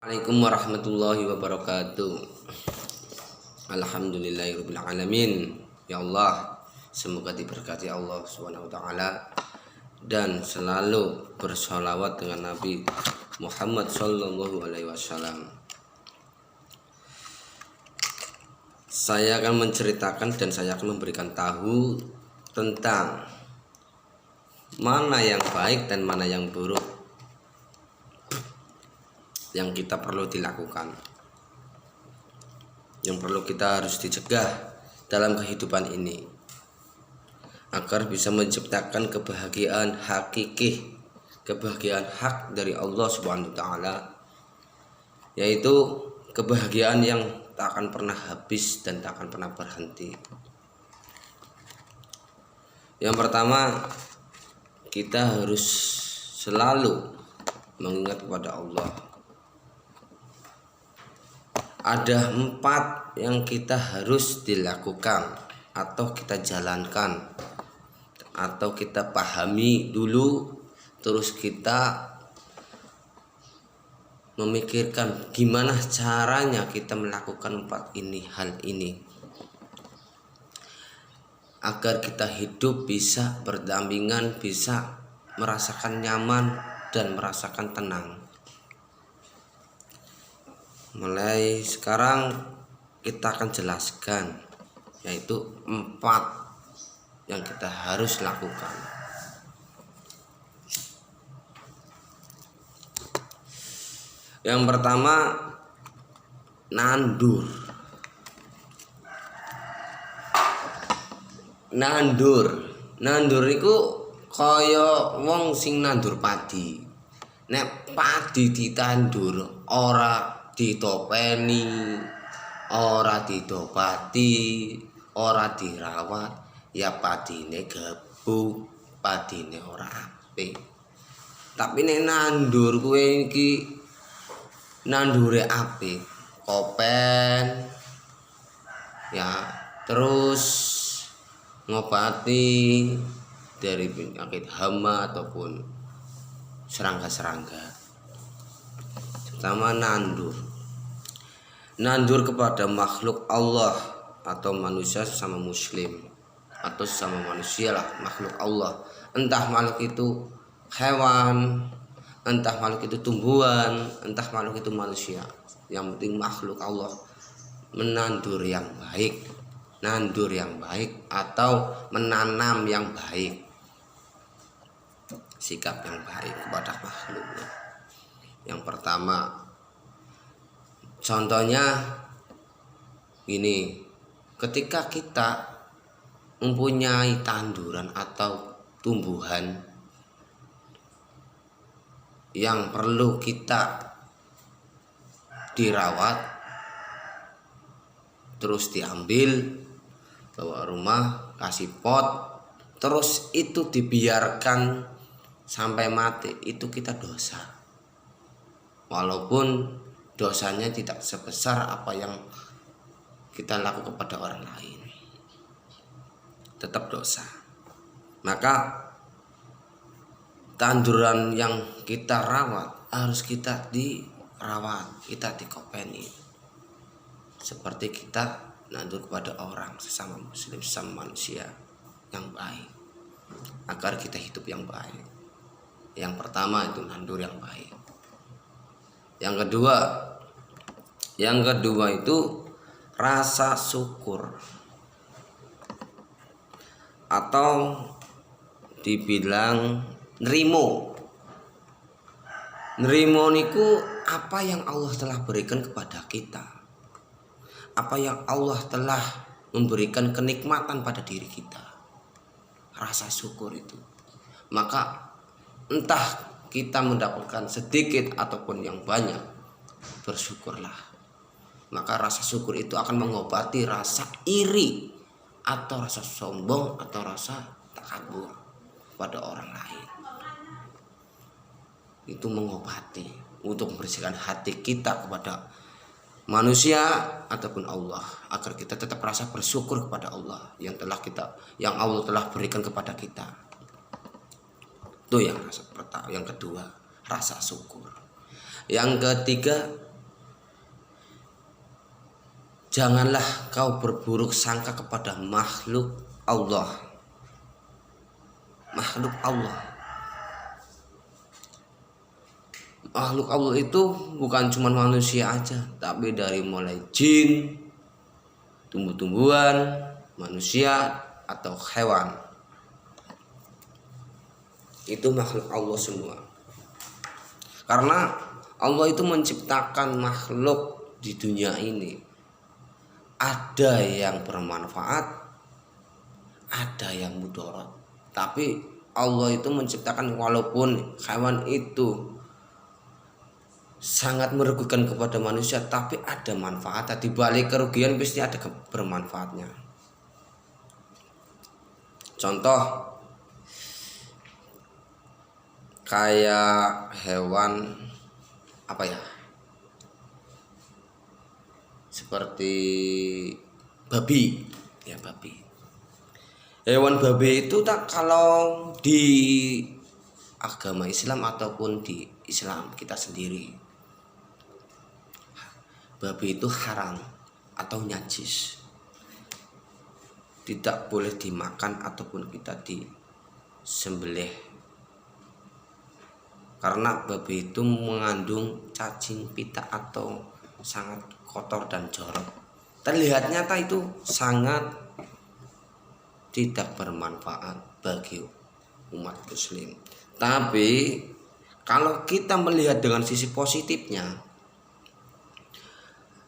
Assalamualaikum warahmatullahi wabarakatuh. Alhamdulillahirabbil alamin. Ya Allah, semoga diberkati Allah Subhanahu wa taala dan selalu bersolawat dengan Nabi Muhammad sallallahu alaihi wasallam. Saya akan menceritakan dan saya akan memberikan tahu tentang mana yang baik dan mana yang buruk yang kita perlu dilakukan, yang perlu kita harus dicegah dalam kehidupan ini agar bisa menciptakan kebahagiaan hakiki, kebahagiaan hak dari Allah Subhanahu wa taala, yaitu kebahagiaan yang tak akan pernah habis dan tak akan pernah berhenti. Yang pertama, kita harus selalu mengingat kepada Allah. Ada 4 yang kita harus dilakukan atau kita jalankan atau kita pahami dulu, terus kita memikirkan gimana caranya kita melakukan 4 hal ini agar kita hidup bisa berdampingan, bisa merasakan nyaman dan merasakan tenang. Mulai sekarang kita akan jelaskan, yaitu 4 yang kita harus lakukan. Yang pertama, nandur. Nandur itu kaya wong sing nandur padi. Nek padi ditandur ora ditopeni, ora didopati, ora dirawat, ya padine gebuk, padine ora apik. Tapi nek nandur kowe iki nandure apik, kopen ya, terus ngobati dari penyakit hama ataupun serangga-serangga. Pertama, nandur kepada makhluk Allah atau manusia sesama muslim atau sesama manusia lah, makhluk Allah, entah makhluk itu hewan, entah makhluk itu tumbuhan, entah makhluk itu manusia, yang penting makhluk Allah. Menandur yang baik, nandur yang baik atau menanam yang baik, sikap yang baik kepada makhluknya. Yang pertama, contohnya gini, ketika kita mempunyai tanduran atau tumbuhan yang perlu kita dirawat, terus diambil, bawa rumah, kasih pot, terus itu dibiarkan sampai mati, itu kita dosa. Walaupun dosanya tidak sebesar apa yang kita lakukan kepada orang lain, tetap dosa. Maka tanduran yang kita rawat harus kita dirawat, kita dikopeni, seperti kita nandur kepada orang sesama muslim, sesama manusia yang baik, agar kita hidup yang baik. Yang pertama itu nandur yang baik. Yang kedua itu rasa syukur, atau dibilang nrimo. Nrimo niku apa yang Allah telah berikan kepada kita, apa yang Allah telah memberikan kenikmatan pada diri kita. Rasa syukur itu. Maka entah kita mendapatkan sedikit ataupun yang banyak, bersyukurlah. Maka rasa syukur itu akan mengobati rasa iri atau rasa sombong atau rasa takabur pada orang lain. Itu mengobati untuk membersihkan hati kita kepada manusia ataupun Allah, agar kita tetap rasa bersyukur kepada Allah yang Allah telah berikan kepada kita. Itu yang kedua, rasa syukur. Yang ketiga, janganlah kau berburuk sangka kepada makhluk Allah. Makhluk Allah. Makhluk Allah itu bukan cuma manusia aja, tapi dari mulai jin, tumbuh-tumbuhan, manusia atau hewan. Itu makhluk Allah semua. Karena Allah itu menciptakan makhluk di dunia ini. Ada yang bermanfaat, ada yang mudarat. Tapi Allah itu menciptakan walaupun hewan itu sangat merugikan kepada manusia, tapi ada manfaat. Di balik kerugian pasti ada bermanfaatnya. Contoh kayak hewan apa ya? Seperti babi, ya babi. Hewan babi itu tak kalau di agama Islam ataupun di Islam kita sendiri, babi itu haram atau najis, tidak boleh dimakan ataupun kita disembelih, karena babi itu mengandung cacing pita atau sangat kotor dan jorok. Terlihat nyata itu sangat tidak bermanfaat bagi umat muslim. Tapi kalau kita melihat dengan sisi positifnya,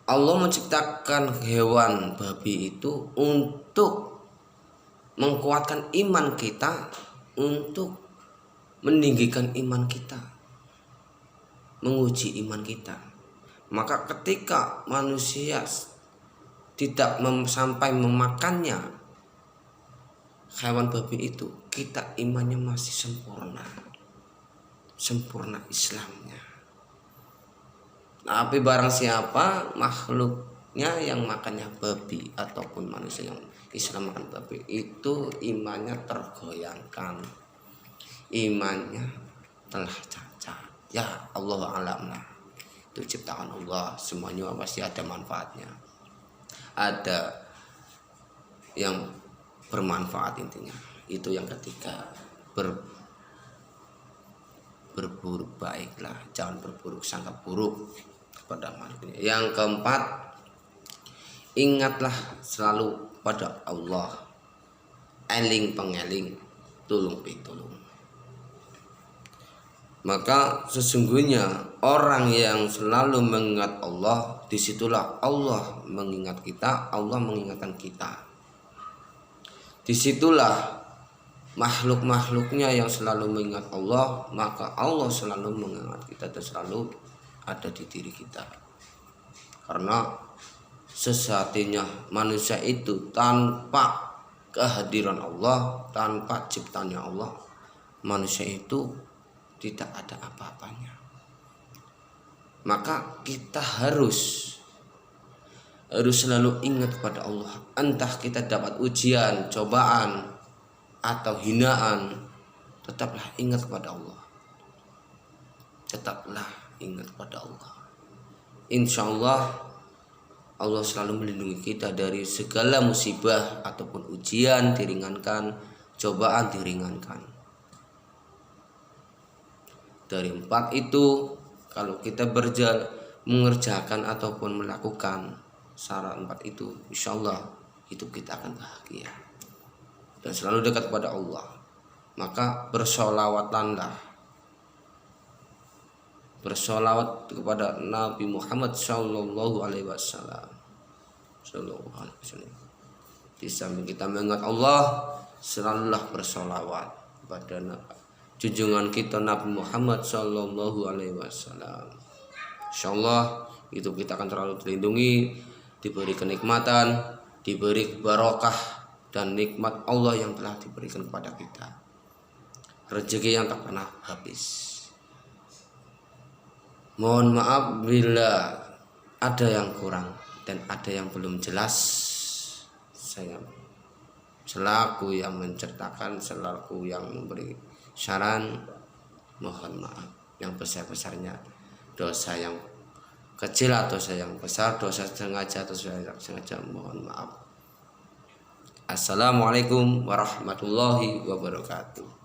Allah menciptakan hewan babi itu untuk menguatkan iman kita, untuk meninggikan iman kita, menguji iman kita. Maka ketika manusia tidak sampai memakannya hewan babi itu, kita imannya masih sempurna Islamnya. Tapi barang siapa makhluknya yang makannya babi ataupun manusia yang Islam makan babi, itu imannya tergoyangkan, imannya telah cacat. Ya Allah alam lah, itu ciptaan Allah, semuanya pasti ada manfaatnya, ada yang bermanfaat. Intinya itu yang ketiga, berburuk baiklah, jangan berburuk sangka buruk kepada makhluknya. Yang keempat, ingatlah selalu pada Allah, eling pengeling, tulung pitulung. Maka sesungguhnya orang yang selalu mengingat Allah, disitulah Allah mengingat kita, Allah mengingatkan kita. Disitulah makhluk-makhluknya yang selalu mengingat Allah, maka Allah selalu mengingat kita dan selalu ada di diri kita. Karena sesatinya manusia itu tanpa kehadiran Allah, tanpa ciptaannya Allah, manusia itu tidak ada apa-apanya. Maka kita harus selalu ingat kepada Allah. Entah kita dapat ujian, cobaan, atau hinaan, tetaplah ingat kepada Allah. Tetaplah ingat kepada Allah. Insya Allah Allah selalu melindungi kita dari segala musibah ataupun ujian diringankan, cobaan diringankan. Dari empat itu, kalau kita mengerjakan ataupun melakukan syarat empat itu, insya Allah hidup kita akan bahagia dan selalu dekat kepada Allah. Maka bersolawat kepada Nabi Muhammad Sallallahu Alaihi Wasallam. Di samping kita mengingat Allah, selalulah bersolawat kepada junjungan kita Nabi Muhammad Sallallahu Alaihi Wasallam. Insyaallah hidup kita akan terlalu terlindungi, diberi kenikmatan, diberi barokah dan nikmat Allah yang telah diberikan kepada kita, rezeki yang tak pernah habis. Mohon maaf bila ada yang kurang dan ada yang belum jelas. Saya selaku yang menceritakan, selaku yang memberi saran, mohon maaf yang besar-besarnya dosa yang kecil atau dosa yang besar, dosa sengaja atau dosa tidak sengaja, mohon maaf. Assalamualaikum warahmatullahi wabarakatuh.